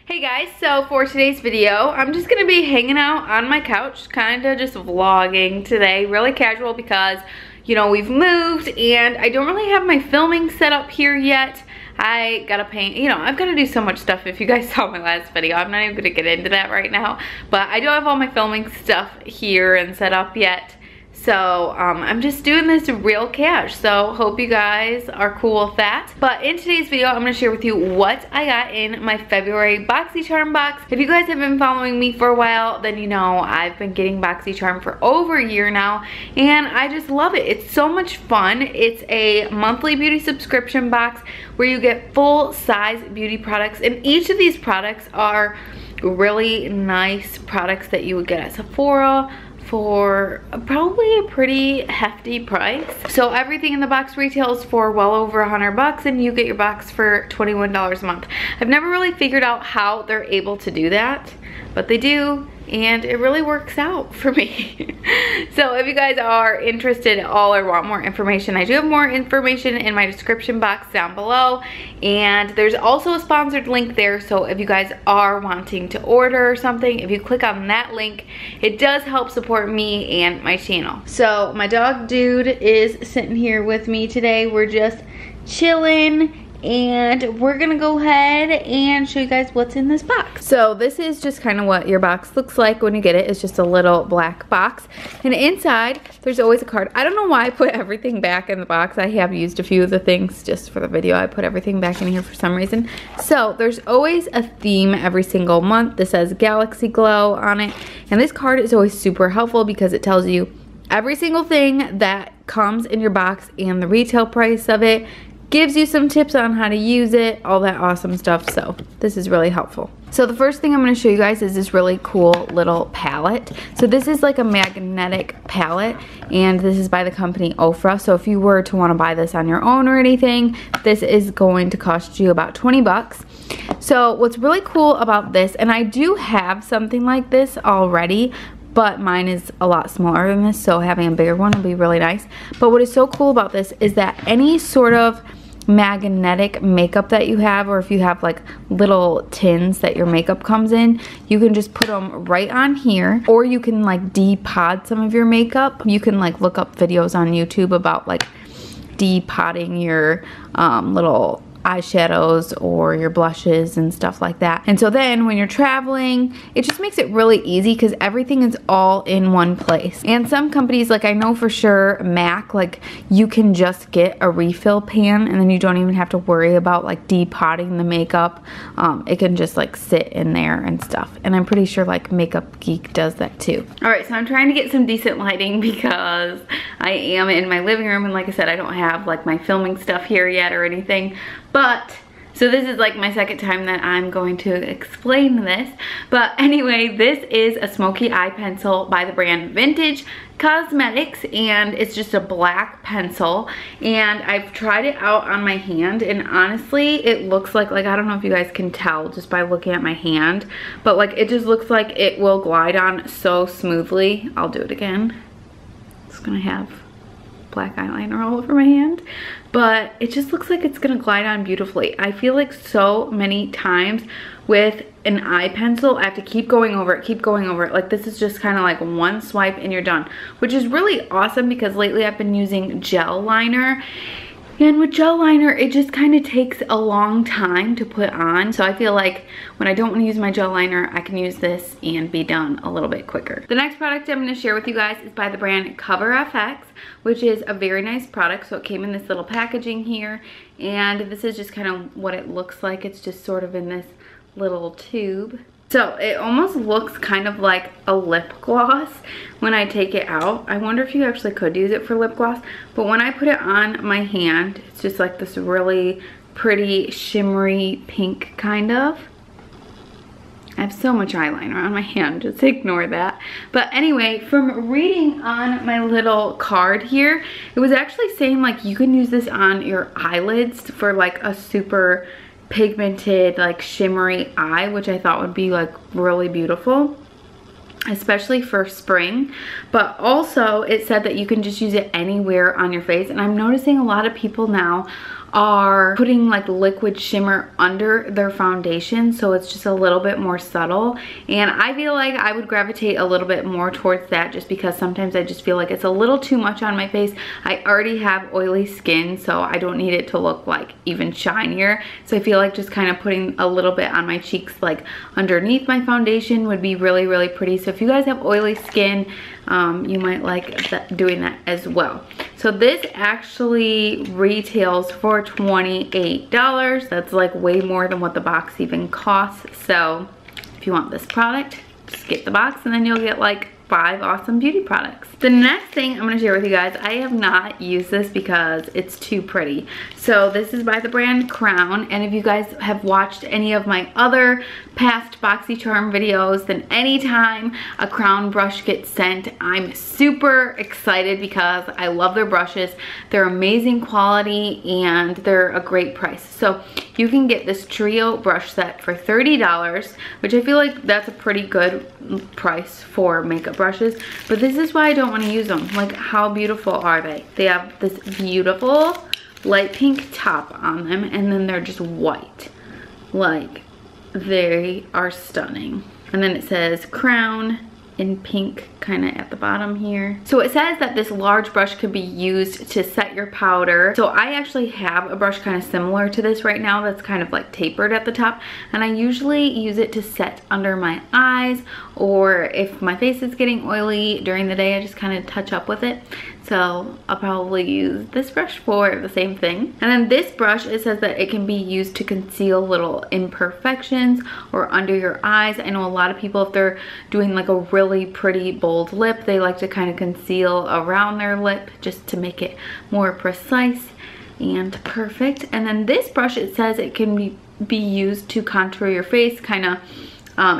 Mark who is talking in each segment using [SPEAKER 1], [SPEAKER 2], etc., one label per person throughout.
[SPEAKER 1] Hey guys, so for today's video, I'm just gonna be hanging out on my couch, kinda just vlogging today, really casual because, you know, we've moved and I don't really have my filming set up here yet. I gotta paint, you know, I've gotta do so much stuff. If you guys saw my last video, I'm not even gonna get into that right now, but I don't have all my filming stuff here and set up yet. So I'm just doing this real cash, so hope you guys are cool with that. But in today's video, I'm gonna share with you what I got in my February Boxycharm box. If you guys have been following me for a while, then you know I've been getting Boxycharm for over a year now, and I just love it. It's so much fun. It's a monthly beauty subscription box where you get full-size beauty products, and each of these products are really nice products that you would get at Sephora for probably a pretty hefty price. So everything in the box retails for well over $100 and you get your box for $21 a month. I've never really figured out how they're able to do that, but they do, and it really works out for me. So if you guys are interested at all or want more information, I do have more information in my description box down below, and there's also a sponsored link there, so if you guys are wanting to order something, if you click on that link, it does help support me and my channel. So my dog Dude is sitting here with me today. We're just chilling, and we're gonna go ahead and show you guys what's in this box. So this is just kind of what your box looks like when you get it. It's just a little black box, and inside there's always a card. I don't know why I put everything back in the box. I have used a few of the things just for the video. I put everything back in here for some reason. So there's always a theme every single month. This says Galaxy Glow on it, and this card is always super helpful because it tells you every single thing that comes in your box and the retail price of it, gives you some tips on how to use it, all that awesome stuff. So this is really helpful. So the first thing I'm going to show you guys is this really cool little palette. So this is like a magnetic palette, and this is by the company Ofra. So if you were to want to buy this on your own or anything, this is going to cost you about 20 bucks. So what's really cool about this, and I do have something like this already, but mine is a lot smaller than this, so having a bigger one would be really nice. But what is so cool about this is that any sort of magnetic makeup that you have, or if you have like little tins that your makeup comes in, you can just put them right on here, or you can like depot some of your makeup. You can like look up videos on YouTube about like depotting your little eyeshadows or your blushes and stuff like that. And so then when you're traveling, it just makes it really easy because everything is all in one place. And some companies, like I know for sure MAC, like you can just get a refill pan and then you don't even have to worry about like depotting the makeup. It can just like sit in there and stuff. And I'm pretty sure like Makeup Geek does that too. All right, so I'm trying to get some decent lighting because I am in my living room, and like I said, I don't have like my filming stuff here yet or anything. But, so this is like my second time that I'm going to explain this. But anyway, this is a smoky eye pencil by the brand Vintage Cosmetics, and it's just a black pencil. And I've tried it out on my hand, and honestly, it looks like I don't know if you guys can tell just by looking at my hand, but like it just looks like it will glide on so smoothly. I'll do it again. It's gonna have black eyeliner all over my hand, but it just looks like it's gonna glide on beautifully. I feel like so many times with an eye pencil, I have to keep going over it, Like this is just kind of like one swipe and you're done, which is really awesome because lately I've been using gel liner. And with gel liner, it just kind of takes a long time to put on. So I feel like when I don't want to use my gel liner, I can use this and be done a little bit quicker. The next product I'm going to share with you guys is by the brand CoverFX, which is a very nice product. So it came in this little packaging here, and this is just kind of what it looks like. It's just sort of in this little tube. So it almost looks kind of like a lip gloss when I take it out. I wonder if you actually could use it for lip gloss, but when I put it on my hand, it's just like this really pretty shimmery pink kind of. I have so much eyeliner on my hand, just ignore that. But anyway, from reading on my little card here, it was actually saying like you can use this on your eyelids for like a super pigmented like shimmery eye, which I thought would be like really beautiful, especially for spring. But also it said that you can just use it anywhere on your face, and I'm noticing a lot of people now are putting like liquid shimmer under their foundation, so it's just a little bit more subtle. And I feel like I would gravitate a little bit more towards that, just because sometimes I just feel like it's a little too much on my face. I already have oily skin, so I don't need it to look like even shinier. So I feel like just kind of putting a little bit on my cheeks, like underneath my foundation, would be really, really pretty. So if you guys have oily skin, you might like doing that as well. So this actually retails for $28. That's like way more than what the box even costs. So if you want this product, just get the box and then you'll get like 5 awesome beauty products. The next thing I'm gonna share with you guys, I have not used this because it's too pretty. So this is by the brand Crown, and if you guys have watched any of my other past Boxycharm videos, then anytime a Crown brush gets sent, I'm super excited because I love their brushes. They're amazing quality and they're a great price. So you can get this trio brush set for $30, which I feel like that's a pretty good price for makeup brushes. But this is why I don't want to use them. Like, how beautiful are they? They have this beautiful light pink top on them, and then they're just white. Like, they are stunning. And then it says Crown in pink kind of at the bottom here. So it says that this large brush could be used to set your powder. So I actually have a brush kind of similar to this right now that's kind of like tapered at the top, and I usually use it to set under my eyes, or if my face is getting oily during the day, I just kind of touch up with it. So I'll probably use this brush for the same thing. And then this brush, it says that it can be used to conceal little imperfections or under your eyes. I know a lot of people, if they're doing like a really pretty bold lip, they like to kind of conceal around their lip just to make it more precise and perfect. And then this brush, it says it can be used to contour your face, kind of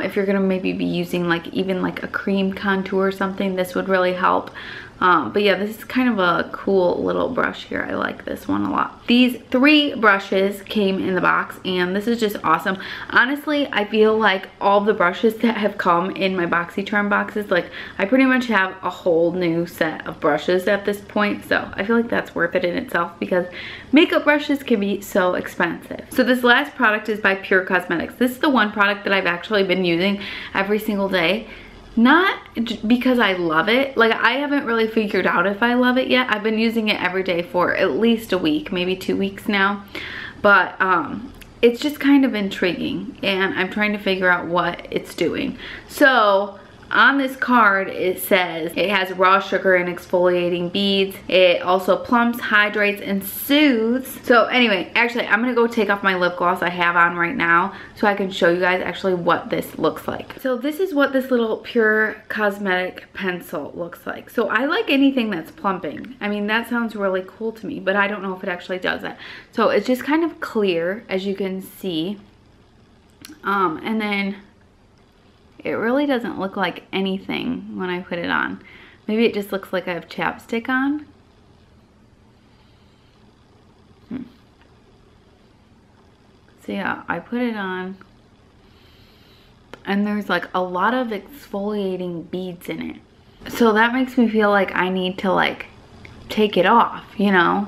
[SPEAKER 1] if you're gonna maybe be using like even like a cream contour or something, this would really help. But yeah, this is kind of a cool little brush here. I like this one a lot. These 3 brushes came in the box, and this is just awesome. Honestly, I feel like all the brushes that have come in my Boxycharm boxes, like I pretty much have a whole new set of brushes at this point. So I feel like that's worth it in itself, because makeup brushes can be so expensive. So this last product is by Pure Cosmetics. This is the one product that I've actually been using every single day. Not because I love it. Like, I haven't really figured out if I love it yet. I've been using it every day for at least a week, maybe 2 weeks now. But it's just kind of intriguing, and I'm trying to figure out what it's doing. So on this card, it says it has raw sugar and exfoliating beads. It also plumps, hydrates, and soothes. So anyway, actually, I'm gonna go take off my lip gloss I have on right now so I can show you guys actually what this looks like. So this is what this little Pure Cosmetic pencil looks like. So I like anything that's plumping. I mean, that sounds really cool to me, but I don't know if it actually does that. So it's just kind of clear, as you can see. And then it really doesn't look like anything when I put it on. Maybe it just looks like I have chapstick on. So yeah, I put it on, and there's like a lot of exfoliating beads in it. So that makes me feel like I need to like take it off, you know?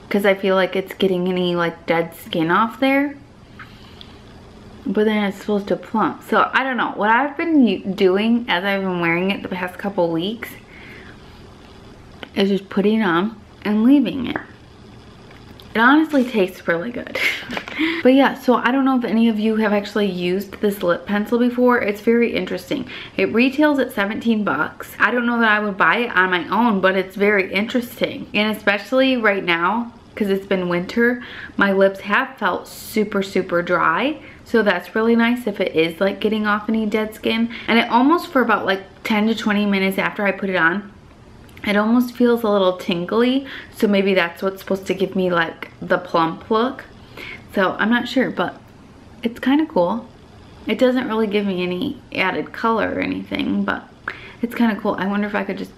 [SPEAKER 1] Because I feel like it's getting any like dead skin off there. But then it's supposed to plump. So I don't know. What I've been doing as I've been wearing it the past couple weeks is just putting it on and leaving it. It honestly tastes really good. But yeah, so I don't know if any of you have actually used this lip pencil before. It's very interesting. It retails at 17 bucks. I don't know that I would buy it on my own, but it's very interesting. And especially right now, because it's been winter, my lips have felt super, super dry. So that's really nice if it is like getting off any dead skin. And it almost, for about like 10 to 20 minutes after I put it on, it almost feels a little tingly. So maybe that's what's supposed to give me like the plump look. So I'm not sure, but it's kind of cool. It doesn't really give me any added color or anything, but it's kind of cool. I wonder if I could just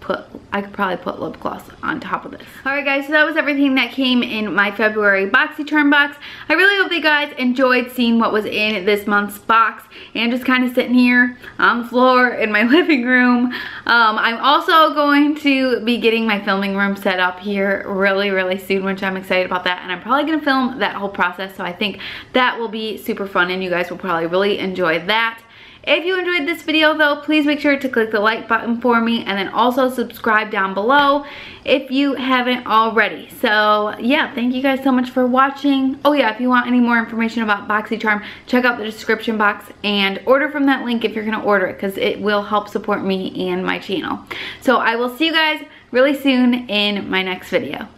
[SPEAKER 1] I could probably put lip gloss on top of this. Alright guys, so that was everything that came in my February Boxycharm box. I really hope that you guys enjoyed seeing what was in this month's box and just kind of sitting here on the floor in my living room. I'm also going to be getting my filming room set up here really soon, which I'm excited about that, and I'm probably going to film that whole process, so I think that will be super fun and you guys will probably really enjoy that. If you enjoyed this video though, please make sure to click the like button for me and then also subscribe down below if you haven't already. So yeah, thank you guys so much for watching. Oh yeah, if you want any more information about Boxycharm, check out the description box and order from that link if you're gonna order it, because it will help support me and my channel. So I will see you guys really soon in my next video.